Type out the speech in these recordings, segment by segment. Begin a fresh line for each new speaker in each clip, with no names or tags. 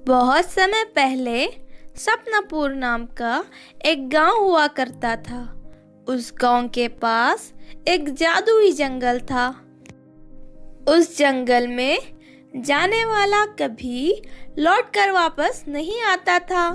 बहुत समय पहले सपनापुर नाम का एक गांव हुआ करता था। उस गांव के पास एक जादुई जंगल था। उस जंगल में जाने वाला कभी लौटकर वापस नहीं आता था।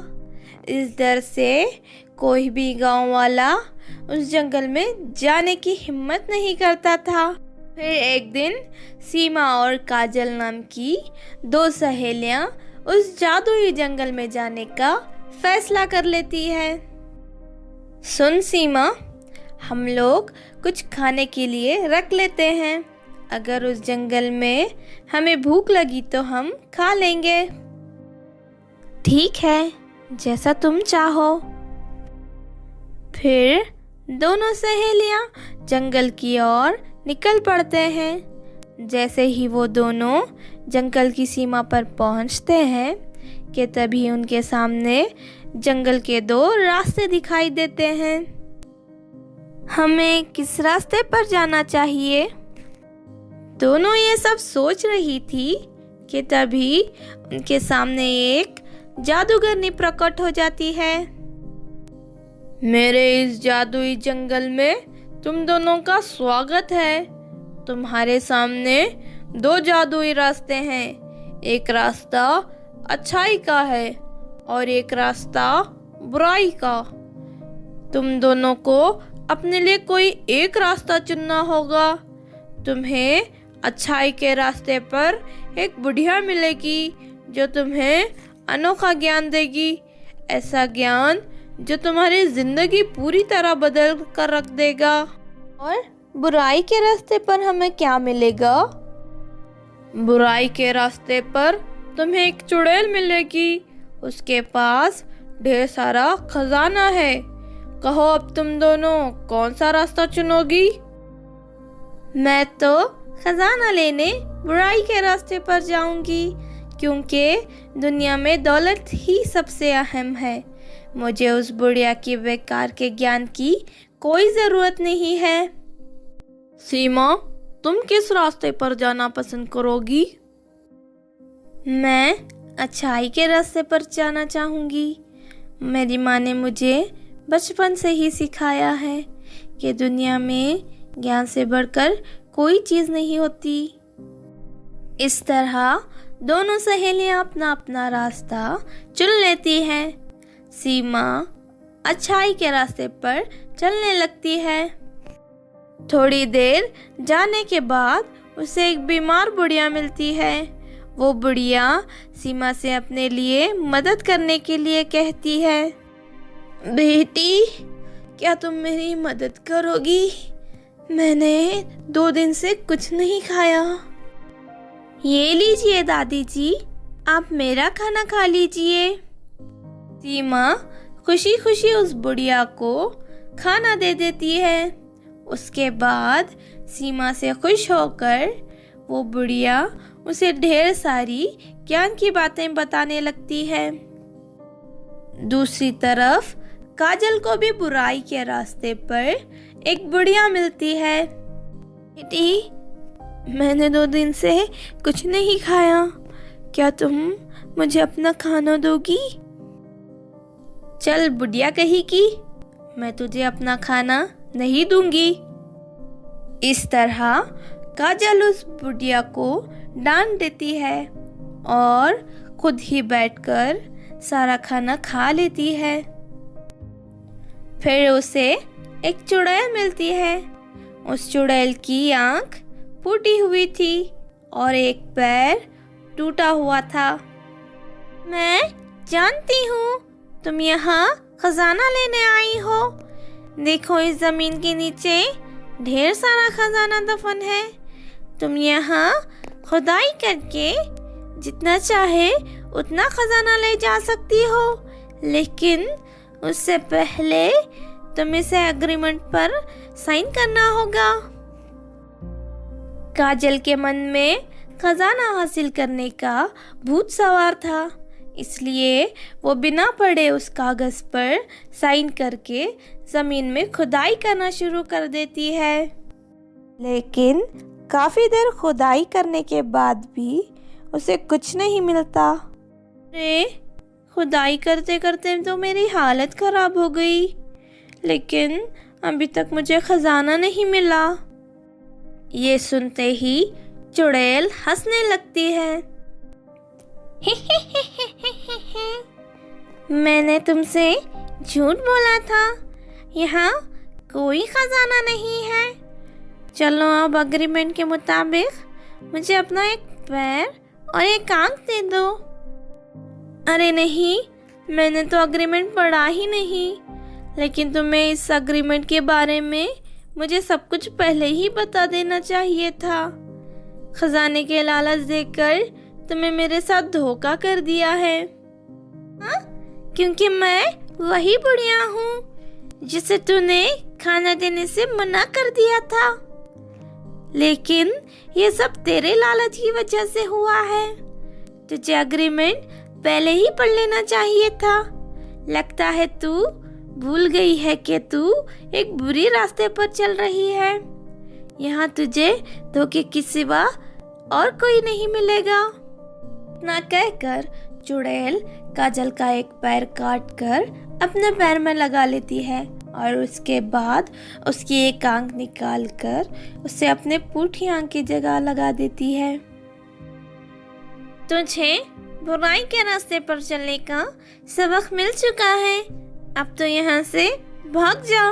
इस डर से कोई भी गांव वाला उस जंगल में जाने की हिम्मत नहीं करता था। फिर एक दिन सीमा और काजल नाम की दो सहेलियां उस जादुई जंगल में जाने का फैसला कर लेती है। सुन सीमा, हम लोग कुछ खाने के लिए रख लेते हैं। अगर उस जंगल में हमें भूख लगी तो हम खा लेंगे। ठीक है, जैसा तुम चाहो। फिर दोनों सहेलियां जंगल की ओर निकल पड़ते हैं। जैसे ही वो दोनों जंगल की सीमा पर पहुंचते हैं कि तभी उनके सामने जंगल के दो रास्ते दिखाई देते हैं। हमें किस रास्ते पर जाना चाहिए? दोनों ये सब सोच रही थी कि तभी उनके सामने एक जादूगरनी प्रकट हो जाती है। मेरे इस जादुई जंगल में तुम दोनों का स्वागत है। तुम्हारे सामने दो जादुई रास्ते हैं। एक रास्ता अच्छाई का है और एक रास्ता बुराई का। तुम दोनों को अपने लिए कोई एक रास्ता चुनना होगा। तुम्हें अच्छाई के रास्ते पर एक बुढ़िया मिलेगी जो तुम्हें अनोखा ज्ञान देगी। ऐसा ज्ञान जो तुम्हारी जिंदगी पूरी तरह बदल कर रख देगा। और बुराई के रास्ते पर हमें क्या मिलेगा? बुराई के रास्ते पर तुम्हें एक चुड़ैल मिलेगी। उसके पास ढेर सारा खजाना है। कहो अब तुम दोनों कौन सा रास्ता चुनोगी? मैं तो खजाना लेने बुराई के रास्ते पर जाऊंगी, क्योंकि दुनिया में दौलत ही सबसे अहम है। मुझे उस बुढ़िया की बेकार के ज्ञान की कोई जरूरत नहीं है। सीमा, तुम किस रास्ते पर जाना पसंद करोगी? मैं अच्छाई के रास्ते पर जाना चाहूंगी। मेरी माँ ने मुझे बचपन से ही सिखाया है कि दुनिया में ज्ञान से बढ़कर कोई चीज नहीं होती। इस तरह दोनों सहेलियां अपना अपना रास्ता चुन लेती हैं। सीमा अच्छाई के रास्ते पर चलने लगती है। थोड़ी देर जाने के बाद उसे एक बीमार बुढ़िया मिलती है। वो बुढ़िया सीमा से अपने लिए मदद करने के लिए कहती है, बेटी, क्या तुम मेरी मदद करोगी? मैंने 2 दिन से कुछ नहीं खाया। ये लीजिए दादी जी, आप मेरा खाना खा लीजिए। सीमा खुशी खुशी उस बुढ़िया को खाना दे देती है। उसके बाद सीमा से खुश होकर वो बुढ़िया उसे ढेर सारी ज्ञान की बातें बताने लगती है। दूसरी तरफ काजल को भी बुराई के रास्ते पर एक बुढ़िया मिलती है। बेटी, मैंने 2 दिन से कुछ नहीं खाया। क्या तुम मुझे अपना खाना दोगी? चल बुढ़िया कही कि मैं तुझे अपना खाना नहीं दूंगी। इस तरह काजल उस बुढ़िया को डांट देती है और खुद ही बैठकर सारा खाना खा लेती है। फिर उसे एक चुड़ैल मिलती है। उस चुड़ैल की आंख फूटी हुई थी और एक पैर टूटा हुआ था। मैं जानती हूँ तुम यहाँ खजाना लेने आई हो। देखो, इस जमीन के नीचे ढेर सारा खजाना दफन है। तुम यहाँ खुदाई करके जितना चाहे उतना खजाना ले जा सकती हो, लेकिन उससे पहले तुम इसे एग्रीमेंट पर साइन करना होगा। काजल के मन में खजाना हासिल करने का भूत सवार था, इसलिए वो बिना पढ़े उस कागज पर साइन करके जमीन में खुदाई करना शुरू कर देती है। लेकिन काफी देर खुदाई करने के बाद भी उसे कुछ नहीं मिलता। अरे, खुदाई करते करते तो मेरी हालत ख़राब हो गई, लेकिन अभी तक मुझे खजाना नहीं मिला। ये सुनते ही चुड़ैल हंसने लगती है। मैंने तुमसे झूठ बोला था, यहाँ कोई खजाना नहीं है। चलो अब अग्रीमेंट के मुताबिक मुझे अपना एक पैर और एक आंख दे दो। अरे नहीं, मैंने तो अग्रीमेंट पढ़ा ही नहीं, लेकिन तुम्हें इस अग्रीमेंट के बारे में मुझे सब कुछ पहले ही बता देना चाहिए था। खजाने के लालच देकर तुम्हें मेरे साथ धोखा कर दिया है। हाँ? क्योंकि मैं वही बुढ़िया हूँ जिसे तूने खाना देने से मना कर दिया था, लेकिन ये सब तेरे लालच की वजह से हुआ है। तुझे अग्रीमेंट पहले ही पढ़ लेना चाहिए था। लगता है तू भूल गई है कि तू एक बुरी रास्ते पर चल रही है। यहाँ तुझे धोखे के सिवा और कोई नहीं मिलेगा। ना कहकर चुड़ैल काजल का एक पैर काट कर अपने पैर में लगा लेती है और उसके बाद उसकी एक आंख निकाल कर उसे अपने पूठी आंख की जगह लगा देती है। तुझे बुराई के रास्ते पर चलने का सबक मिल चुका है, अब तो यहाँ से भाग जा।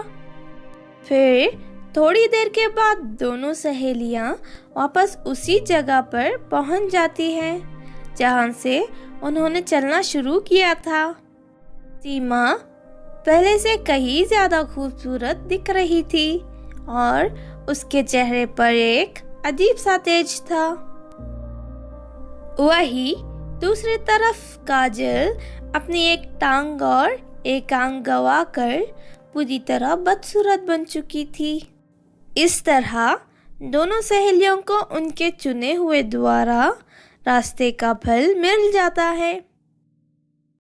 फिर थोड़ी देर के बाद दोनों सहेलियां वापस उसी जगह पर पहुंच जाती हैं जहां से उन्होंने चलना शुरू किया था। सीमा पहले से कहीं ज्यादा खूबसूरत दिख रही थी और उसके चेहरे पर एक अजीब सा तेज था। वही दूसरी तरफ काजल अपनी एक टांग और एक आंख गंवाकर पूरी तरह बदसूरत बन चुकी थी। इस तरह दोनों सहेलियों को उनके चुने हुए द्वारा रास्ते का फल मिल जाता है।